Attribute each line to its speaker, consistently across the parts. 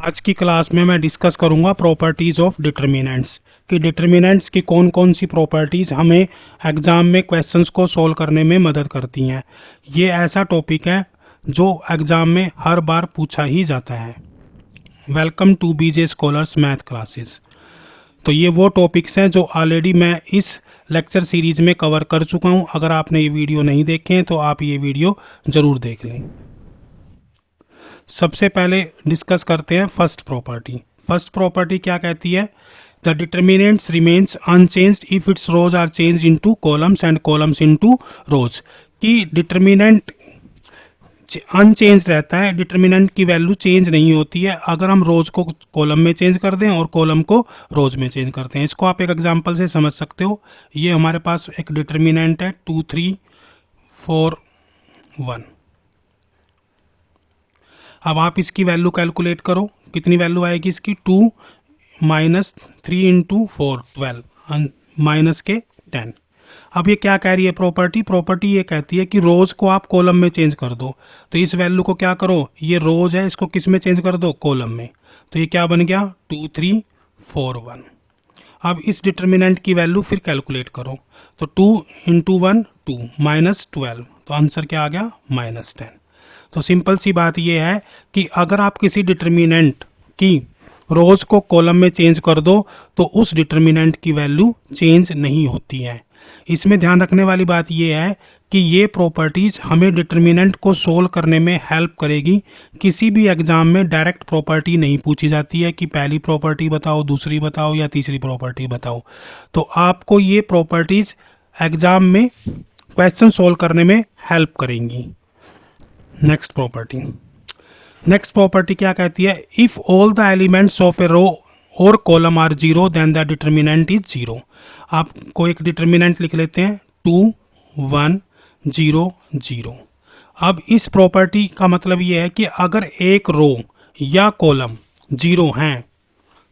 Speaker 1: आज की क्लास में मैं डिस्कस करूंगा प्रॉपर्टीज़ ऑफ डिटर्मिनेंट्स कि डिटर्मिनेंट्स की कौन कौन सी प्रॉपर्टीज़ हमें एग्ज़ाम में क्वेश्चंस को सॉल्व करने में मदद करती हैं। ये ऐसा टॉपिक है जो एग्ज़ाम में हर बार पूछा ही जाता है। Welcome to BJ scholars math classes. तो ये वो टॉपिक्स हैं जो ऑलरेडी मैं इस लेक्चर सीरीज़ में कवर कर चुका हूँ। अगर आपने ये वीडियो नहीं देखे हैं तो आप ये वीडियो ज़रूर देख लें। सबसे पहले डिस्कस करते हैं फर्स्ट प्रॉपर्टी। फर्स्ट प्रॉपर्टी क्या कहती है? The determinants remains unchanged if its rows are change into columns and columns into rows. कि डिटर्मिनेंट अनचेंज रहता है, डिटर्मिनेंट की वैल्यू चेंज नहीं होती है अगर हम रोज को कॉलम में चेंज कर दें और कॉलम को रोज में चेंज करते हैं। इसको आप एक एग्जांपल से समझ सकते हो। ये हमारे पास एक डिटर्मिनेंट है 2 3 4 1। अब आप इसकी वैल्यू कैलकुलेट करो, कितनी वैल्यू आएगी इसकी? 2 माइनस 3 इंटू 4 12 माइनस के 10। अब ये क्या कह रही है प्रॉपर्टी ये कहती है कि रोज को आप कॉलम में चेंज कर दो। तो इस वैल्यू को क्या करो, ये रोज है, इसको किस में चेंज कर दो? कॉलम में। तो ये क्या बन गया? 2 3 4 1। अब इस डिटर्मिनेंट की वैल्यू फिर कैलकुलेट करो। तो 2 इंटू 1 2 माइनस 12, तो आंसर क्या आ गया? माइनस 10। तो सिंपल सी बात यह है कि अगर आप किसी डिटर्मिनेंट की रोज को कॉलम में चेंज कर दो तो उस डिटर्मिनेंट की वैल्यू चेंज नहीं होती है। इसमें ध्यान रखने वाली बात यह है कि ये प्रॉपर्टीज हमें डिटर्मिनेंट को सोल्व करने में हेल्प करेगी। किसी भी एग्जाम में डायरेक्ट प्रॉपर्टी नहीं पूछी जाती है कि पहली प्रॉपर्टी बताओ, दूसरी बताओ या तीसरी प्रॉपर्टी बताओ। तो आपको ये प्रॉपर्टीज एग्जाम में क्वेश्चन सोल्व करने में हेल्प करेंगी। नेक्स्ट प्रॉपर्टी क्या कहती है? If all the elements of a row और column are zero then the determinant is zero. आपको एक डिटर्मिनेंट लिख लेते हैं 2 1 0 0। अब इस प्रॉपर्टी का मतलब ये है कि अगर एक रो या कॉलम जीरो हैं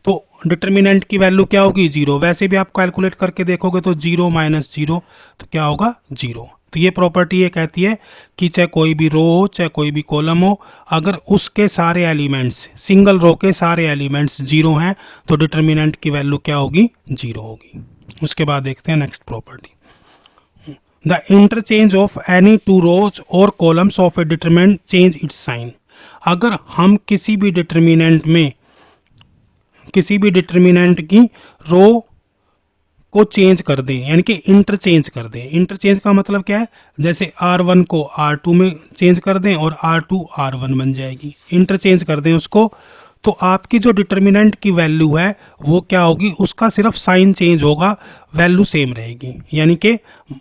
Speaker 1: तो डिटर्मिनेंट की वैल्यू क्या होगी? जीरो। वैसे भी आप कैलकुलेट करके देखोगे तो 0 माइनस 0 तो क्या होगा? 0। तो ये प्रॉपर्टी ये कहती है कि चाहे कोई भी रो हो चाहे कोई भी कॉलम हो, अगर उसके सारे एलिमेंट्स, सिंगल रो के सारे एलिमेंट्स जीरो हैं तो डिटर्मिनेंट की वैल्यू क्या होगी? जीरो होगी। उसके बाद देखते हैं next property. The interchange of any two rows और columns of a determinant change its sign. अगर हम किसी भी डिटर्मिनेंट की रो को चेंज कर दें, यानी कि इंटरचेंज कर दें। इंटरचेंज का मतलब क्या है? जैसे R1 को R2 में चेंज कर दें और R2 R1 बन जाएगी। इंटरचेंज कर दें उसको, तो आपकी जो डिटर्मिनेंट की वैल्यू है वो क्या होगी? उसका सिर्फ साइन चेंज होगा, वैल्यू सेम रहेगी। यानी कि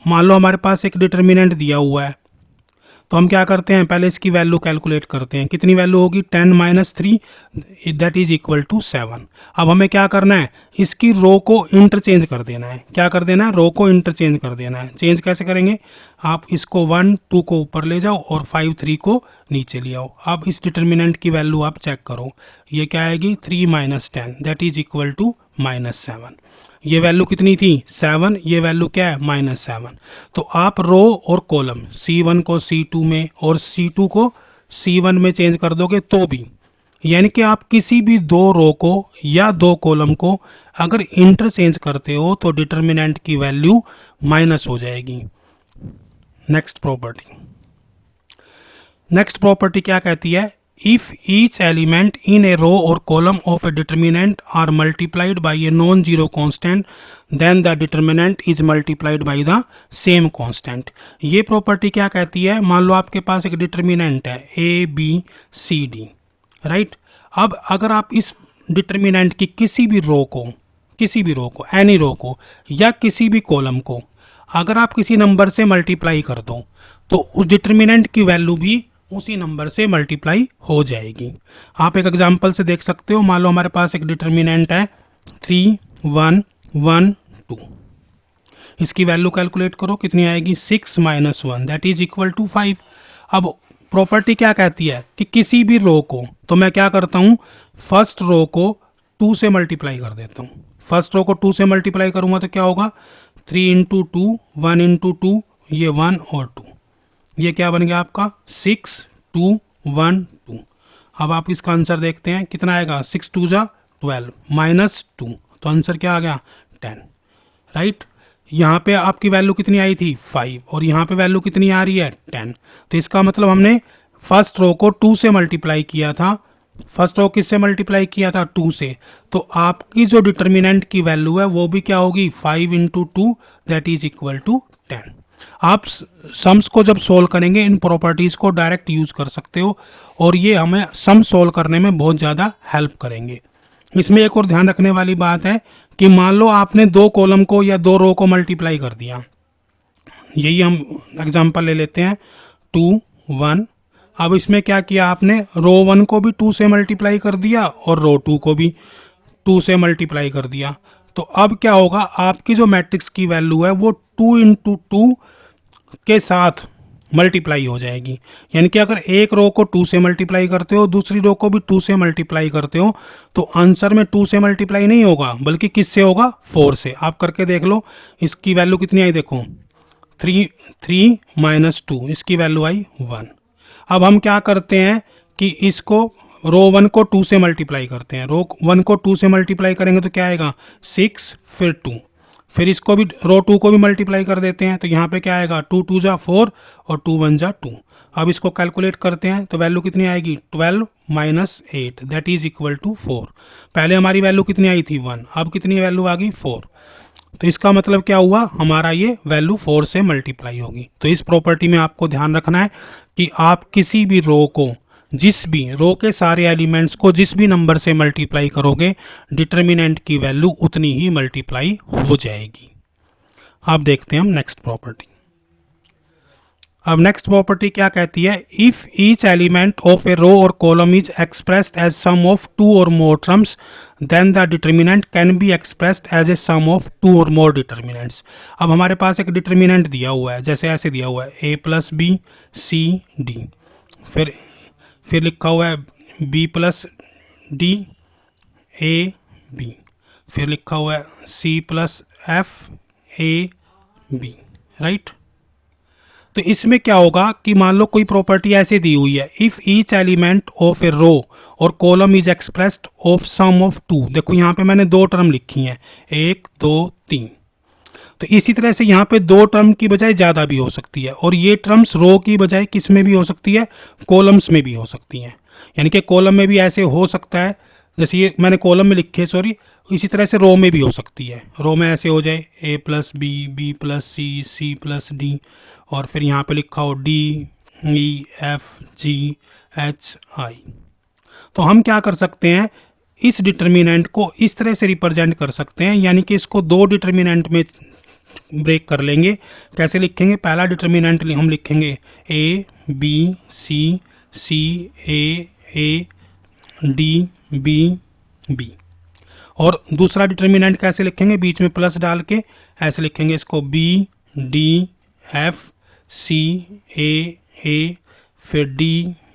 Speaker 1: मान लो हमारे पास एक डिटर्मिनेंट दिया हुआ है, तो हम क्या करते हैं? पहले इसकी वैल्यू कैलकुलेट करते हैं। कितनी वैल्यू होगी? 10 minus 3 that is equal to 7। अब हमें क्या करना है? इसकी रो को इंटरचेंज कर देना है। क्या कर देना है? रो को इंटरचेंज कर देना है। चेंज कैसे करेंगे? आप इसको 1 2 को ऊपर ले जाओ और 5 3 को नीचे ले आओ। अब इस डिटर्मिनेंट की वैल्यू आप चेक करो, ये क्या आएगी? 3 minus 10 that is equal to minus 7। ये वैल्यू कितनी थी? 7। ये वैल्यू क्या है? माइनस 7। तो आप रो और कॉलम C1 को C2 में और C2 को C1 में चेंज कर दोगे तो भी, यानी कि आप किसी भी दो रो को या दो कॉलम को अगर इंटरचेंज करते हो तो डिटर्मिनेंट की वैल्यू माइनस हो जाएगी। नेक्स्ट प्रॉपर्टी क्या कहती है? If each element in a row or column of a determinant are multiplied by a non-zero constant, then the determinant is multiplied by the same constant. ये property क्या कहती है? मान लो आपके पास एक डिटर्मिनेंट है ABCD, राइट? अब अगर आप इस डिटर्मिनेंट की किसी भी रो को एनी रो को या किसी भी कॉलम को अगर आप किसी नंबर से मल्टीप्लाई कर दो तो उस डिटर्मिनेंट की वैल्यू भी उसी नंबर से मल्टीप्लाई हो जाएगी। आप एक एग्जांपल से देख सकते हो। मान लो हमारे पास एक डिटर्मिनेंट है 3 1 1 2। इसकी वैल्यू कैलकुलेट करो, कितनी आएगी? 6 minus 1 that is equal to 5। अब प्रॉपर्टी क्या कहती है कि किसी भी रो को, तो मैं क्या करता हूँ? फर्स्ट रो को 2 से मल्टीप्लाई कर देता हूँ। फर्स्ट रो को 2 से मल्टीप्लाई करूंगा तो क्या होगा? 3 इंटू 2 1 इंटू 2, ये 1 और 2, ये क्या बन गया आपका? 6 2 1 2। अब आप इसका आंसर देखते हैं कितना आएगा, 6 2 जा 12 -2, तो आंसर क्या आ गया 10, राइट। यहाँ पे आपकी वैल्यू कितनी आई थी 5 और यहाँ पे वैल्यू कितनी आ रही है 10, तो इसका मतलब हमने फर्स्ट रो को 2 से मल्टीप्लाई किया था। फर्स्ट रो किससे मल्टीप्लाई किया था 2 से, तो आपकी जो डिटर्मिनेंट की वैल्यू है वो भी क्या होगी 5 × 2 दैट इज इक्वल टू 10। आप सम्स को जब सोल्व करेंगे इन प्रॉपर्टीज को डायरेक्ट यूज कर सकते हो और ये हमें सम सोल्व करने में बहुत ज़्यादा हेल्प करेंगे। इसमें एक और ध्यान रखने वाली बात है कि मान लो आपने 2 कॉलम को या 2 रो को मल्टीप्लाई कर दिया, यही हम एग्जांपल ले लेते हैं 2 1। अब इसमें क्या किया आपने, रो 1 को भी 2 से मल्टीप्लाई कर दिया और रो 2 को भी 2 से मल्टीप्लाई कर दिया, तो अब क्या होगा, आपकी जो मैट्रिक्स की वैल्यू है वो 2 × 2 के साथ मल्टीप्लाई हो जाएगी। यानी कि अगर एक रो को 2 से मल्टीप्लाई करते हो, दूसरी रो को भी 2 से मल्टीप्लाई करते हो, तो आंसर में 2 से मल्टीप्लाई नहीं होगा बल्कि किससे होगा 4 से। आप करके देख लो, इसकी वैल्यू कितनी आई देखो 3 - 2, इसकी वैल्यू आई 1। अब हम क्या करते हैं कि इसको रो 1 को 2 से मल्टीप्लाई करते हैं, रो 1 को 2 से मल्टीप्लाई करेंगे तो क्या आएगा 6 फिर 2, फिर इसको भी रो 2 को भी मल्टीप्लाई कर देते हैं, तो यहाँ पे क्या आएगा 2 2 जा 4 और 2 1 जा 2। अब इसको कैलकुलेट करते हैं तो वैल्यू कितनी आएगी 12 - 8 दैट इज इक्वल टू 4। पहले हमारी वैल्यू कितनी आई थी 1, अब कितनी वैल्यू आ गई 4, तो इसका मतलब क्या हुआ, हमारा ये वैल्यू 4 से मल्टीप्लाई होगी। तो इस प्रॉपर्टी में आपको ध्यान रखना है कि आप किसी भी रो को, जिस भी रो के सारे एलिमेंट्स को जिस भी नंबर से मल्टीप्लाई करोगे, डिटर्मिनेंट की वैल्यू उतनी ही मल्टीप्लाई हो जाएगी। अब देखते हैं हम नेक्स्ट प्रॉपर्टी। अब नेक्स्ट प्रॉपर्टी क्या कहती है, if each element of a row और column is expressed as sum of 2 or more terms then the determinant can be expressed as a sum of 2 or more determinants. अब हमारे पास एक determinant दिया हुआ है, जैसे ऐसे दिया हुआ है a + b c d, फिर लिखा हुआ है b + d a b, फिर लिखा हुआ है c + f a b, right. तो इसमें क्या होगा कि मान लो कोई प्रॉपर्टी ऐसे दी हुई है, if each element of a row और column is expressed of sum of 2। देखो यहाँ पे मैंने 2 टर्म लिखी हैं 1 2 3, तो इसी तरह से यहाँ पे 2 टर्म की बजाय ज़्यादा भी हो सकती है, और ये टर्म्स रो की बजाय किस में भी हो सकती है, कॉलम्स में भी हो सकती हैं। यानी कि कॉलम में भी ऐसे हो सकता है, जैसे ये मैंने कॉलम में लिखे सॉरी, इसी तरह से रो में भी हो सकती है। रो में ऐसे हो जाए a + b b + c c + d, और फिर यहाँ पे लिखा हो d e f g h i। तो हम क्या कर सकते हैं, इस डिटर्मिनेंट को इस तरह से रिप्रेजेंट कर सकते हैं, यानी कि इसको 2 डिटर्मिनेंट में ब्रेक कर लेंगे। कैसे लिखेंगे, पहला डिटर्मिनेंट हम लिखेंगे a b c c a d b b, और दूसरा डिटर्मिनेंट कैसे लिखेंगे, बीच में प्लस डाल के ऐसे लिखेंगे इसको b d f c a फिर d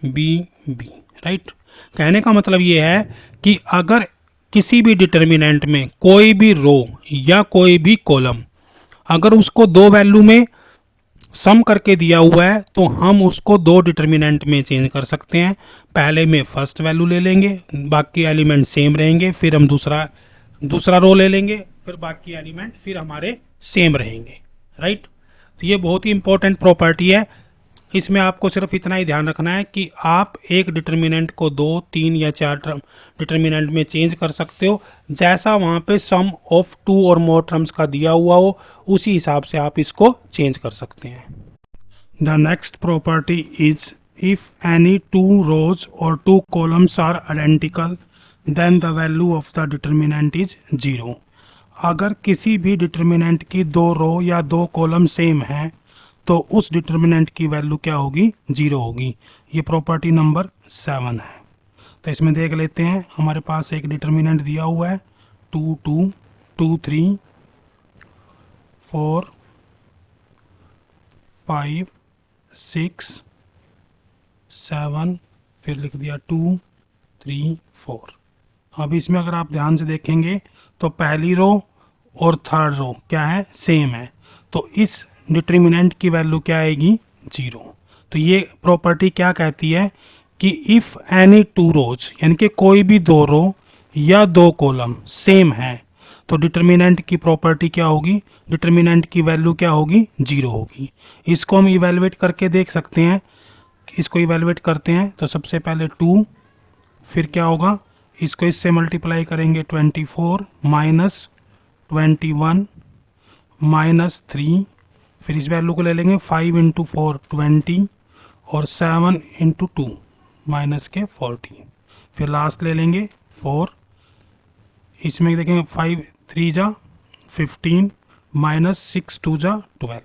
Speaker 1: b b, राइट। कहने का मतलब ये है कि अगर किसी भी डिटर्मिनेंट में कोई भी रो या कोई भी कॉलम अगर उसको 2 वैल्यू में सम करके दिया हुआ है, तो हम उसको 2 डिटर्मिनेंट में चेंज कर सकते हैं। पहले में फर्स्ट वैल्यू ले लेंगे, बाकी एलिमेंट सेम रहेंगे, फिर हम दूसरा रो ले लेंगे, फिर बाकी एलिमेंट फिर हमारे सेम रहेंगे, राइट। तो ये बहुत ही इंपॉर्टेंट प्रॉपर्टी है। इसमें आपको सिर्फ इतना ही ध्यान रखना है कि आप एक डिटर्मिनेंट को 2 3 या 4 डिटर्मिनेंट में चेंज कर सकते हो, जैसा वहाँ पे सम ऑफ 2 और मोर टर्म्स का दिया हुआ हो, उसी हिसाब से आप इसको चेंज कर सकते हैं। The next property is if any 2 rows or 2 columns are identical then the value of the determinant is 0। अगर किसी भी डिटर्मिनेंट की 2 रो या 2 कॉलम सेम हैं, तो उस डिटर्मिनेंट की वैल्यू क्या होगी 0 होगी। ये प्रॉपर्टी नंबर 7 है। तो इसमें देख लेते हैं, हमारे पास एक डिटर्मिनेंट दिया हुआ है 2 2 2 3 4 5 6 7, फिर लिख दिया 2 3 4। अब इसमें अगर आप ध्यान से देखेंगे तो पहली रो और थर्ड रो क्या है, सेम है, तो इस डिटर्मिनेंट की वैल्यू क्या आएगी 0। तो ये प्रॉपर्टी क्या कहती है कि इफ एनी टू रोज यानी कि कोई भी दो रो या दो कॉलम सेम है तो डिटर्मिनेंट की प्रॉपर्टी क्या होगी, डिटर्मिनेंट की वैल्यू क्या होगी, 0 होगी। इसको हम इवेलुएट करके देख सकते हैं। इसको इवेलुएट करते हैं तो सबसे पहले 2, फिर क्या होगा, इसको इससे मल्टीप्लाई करेंगे 24 माइनस 21 माइनस 3, फिर इस वैल्यू को ले लेंगे 5 इंटू 4 20 और 7 इंटू 2 माइनस के 40, फिर लास्ट ले लेंगे 4, इसमें देखेंगे 5 3 जा 15 माइनस 6 2 जा 12,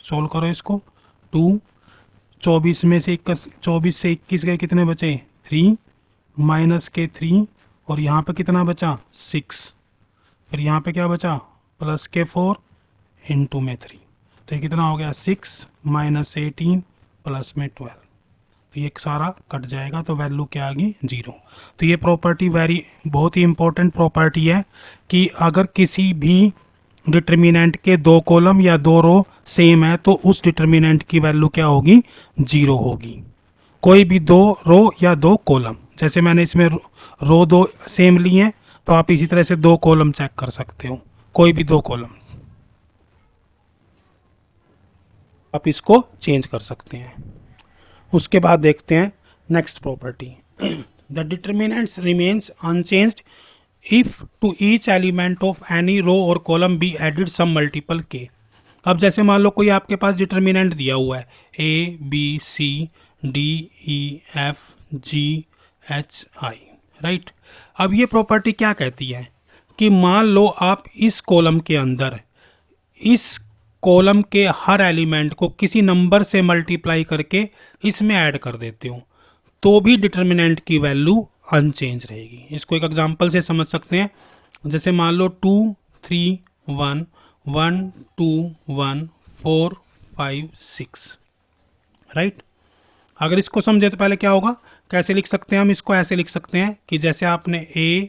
Speaker 1: सोल्व करो इसको। 2 24 में से 24 से 21 गए, कितने बचे 3 माइनस के 3 और यहाँ पे कितना बचा 6, फिर यहाँ पे क्या बचा प्लस के 4 इंटू में 3, तो ये कितना हो गया 6 माइनस 18 प्लस में 12, तो ये सारा कट जाएगा तो वैल्यू क्या आ गई 0। तो ये प्रॉपर्टी बहुत ही इंपॉर्टेंट प्रॉपर्टी है कि अगर किसी भी डिटर्मिनेंट के दो कॉलम या दो रो सेम है तो उस डिटर्मिनेंट की वैल्यू क्या होगी 0 होगी। कोई भी दो रो या दो कॉलम, जैसे मैंने इसमें रो दो सेम ली हैं तो आप इसी तरह से दो कॉलम चेक कर सकते हो, कोई भी दो कॉलम आप इसको चेंज कर सकते हैं। उसके बाद देखते हैं next property, the determinants remains unchanged if to each element of any row और column be added some multiple के। अब जैसे मान लो कोई आपके पास डिटर्मिनेंट दिया हुआ है A B C D E F G H I, right. अब ये प्रॉपर्टी क्या कहती है कि मान लो आप इस कॉलम के अंदर इस कॉलम के हर एलिमेंट को किसी नंबर से मल्टीप्लाई करके इसमें ऐड कर देते हो तो भी डिटर्मिनेंट की वैल्यू अनचेंज रहेगी। इसको एक एग्जांपल से समझ सकते हैं, जैसे मान लो 2 3 1 1 2 1 4 5 6, राइट। अगर इसको समझे तो पहले क्या होगा, कैसे लिख सकते हैं हम इसको, ऐसे लिख सकते हैं कि जैसे आपने ए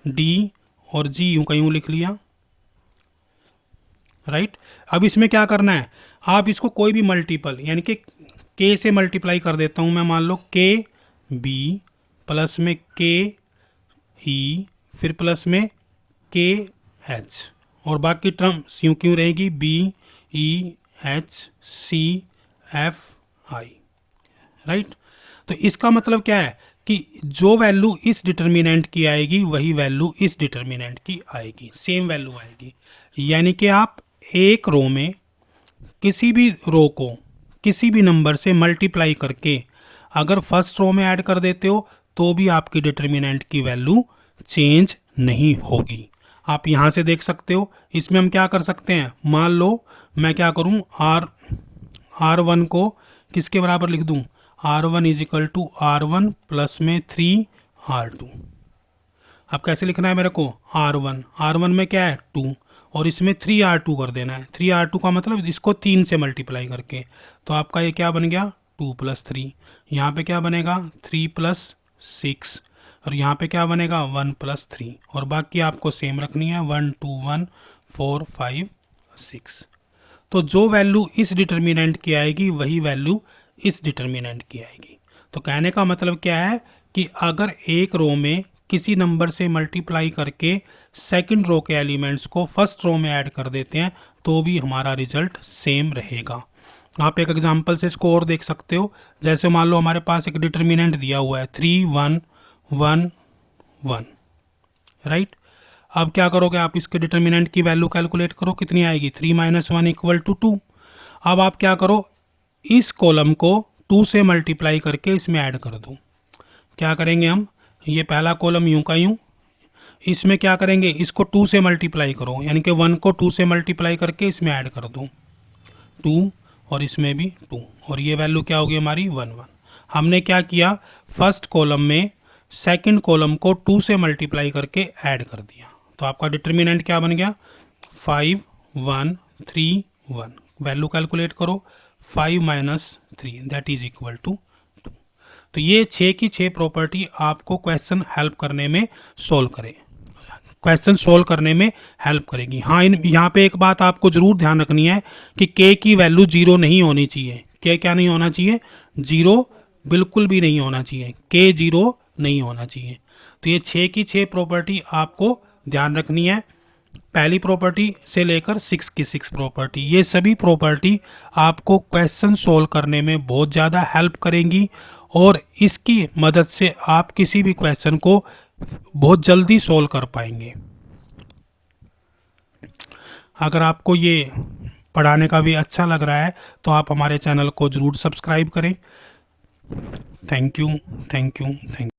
Speaker 1: डी और जी यूं का यूं लिख लिया, राइट। अब इसमें क्या करना है, आप इसको कोई भी मल्टीपल यानी कि के से मल्टीप्लाई कर देता हूं मैं, मान लो के बी प्लस में के ई फिर प्लस में के एच और बाकी टर्म यूं क्यों रहेगी B E H C F I, right. तो इसका मतलब क्या है कि जो वैल्यू इस डिटर्मिनेंट की आएगी वही वैल्यू इस डिटर्मिनेंट की आएगी, सेम वैल्यू आएगी। यानी कि आप एक रो में किसी भी रो को किसी भी नंबर से मल्टीप्लाई करके अगर फर्स्ट रो में ऐड कर देते हो तो भी आपकी डिटर्मिनेंट की वैल्यू चेंज नहीं होगी। आप यहाँ से देख सकते हो। इसमें हम क्या कर सकते हैं, मान लो मैं क्या करूँ, R1 को किसके बराबर लिख दूँ, R1 is equal to R1 plus में 3R2। अब कैसे लिखना है मेरे को, R1 में क्या है 2 और इसमें 3R2 कर देना है। 3R2 का मतलब इसको 3 से मल्टीप्लाई करके, तो आपका ये क्या बन गया 2 प्लस 3, यहाँ पे क्या बनेगा 3 प्लस 6 और यहाँ पे क्या बनेगा 1 प्लस 3 और बाकी आपको सेम रखनी है 1 2 1 4 5 6। तो जो वैल्यू इस डिटर्मिनेंट की आएगी वही वैल्यू इस डिटर्मिनेंट की आएगी। तो कहने का मतलब क्या है कि अगर एक रो में किसी नंबर से मल्टीप्लाई करके सेकंड रो के एलिमेंट्स को फर्स्ट रो में ऐड कर देते हैं तो भी हमारा रिजल्ट सेम रहेगा। आप एक एग्जांपल से इसको और देख सकते हो, जैसे मान लो हमारे पास एक डिटर्मिनेंट दिया हुआ है 3 1 1 1, राइट। अब क्या करोगे, आप इसके डिटर्मिनेंट की वैल्यू कैलकुलेट करो, कितनी आएगी 3 माइनस 1 इक्वल टू 2। अब आप क्या करो, इस कॉलम को 2 से मल्टीप्लाई करके इसमें ऐड कर दो। क्या करेंगे हम, ये पहला कॉलम यूं का यूं, इसमें क्या करेंगे इसको 2 से मल्टीप्लाई करो, यानी कि 1 को 2 से मल्टीप्लाई करके इसमें ऐड कर दो 2 और इसमें भी 2 और ये वैल्यू क्या होगी हमारी 1 1। हमने क्या किया, फर्स्ट कॉलम में सेकंड कॉलम को 2 से मल्टीप्लाई करके ऐड कर दिया, तो आपका डिटर्मिनेंट क्या बन गया 5 1 3 1। वैल्यू कैलकुलेट करो 5 minus 3 that is equal to 2। तो ये 6 की 6 प्रॉपर्टी आपको क्वेश्चन हेल्प करने में सोल्व करने में हेल्प करेगी। हाँ, यहाँ पे एक बात आपको जरूर ध्यान रखनी है कि k की वैल्यू 0 नहीं होनी चाहिए। k क्या नहीं होना चाहिए 0, बिल्कुल भी नहीं होना चाहिए, K0 नहीं होना चाहिए। तो ये 6 की 6 प्रॉपर्टी आपको ध्यान रखनी है, पहली प्रॉपर्टी से लेकर 6 की 6 प्रॉपर्टी। ये सभी प्रॉपर्टी आपको क्वेश्चन सोल्व करने में बहुत ज़्यादा हेल्प करेंगी और इसकी मदद से आप किसी भी क्वेश्चन को बहुत जल्दी सोल्व कर पाएंगे। अगर आपको ये पढ़ाने का भी अच्छा लग रहा है तो आप हमारे चैनल को ज़रूर सब्सक्राइब करें। Thank you, thank you, thank you.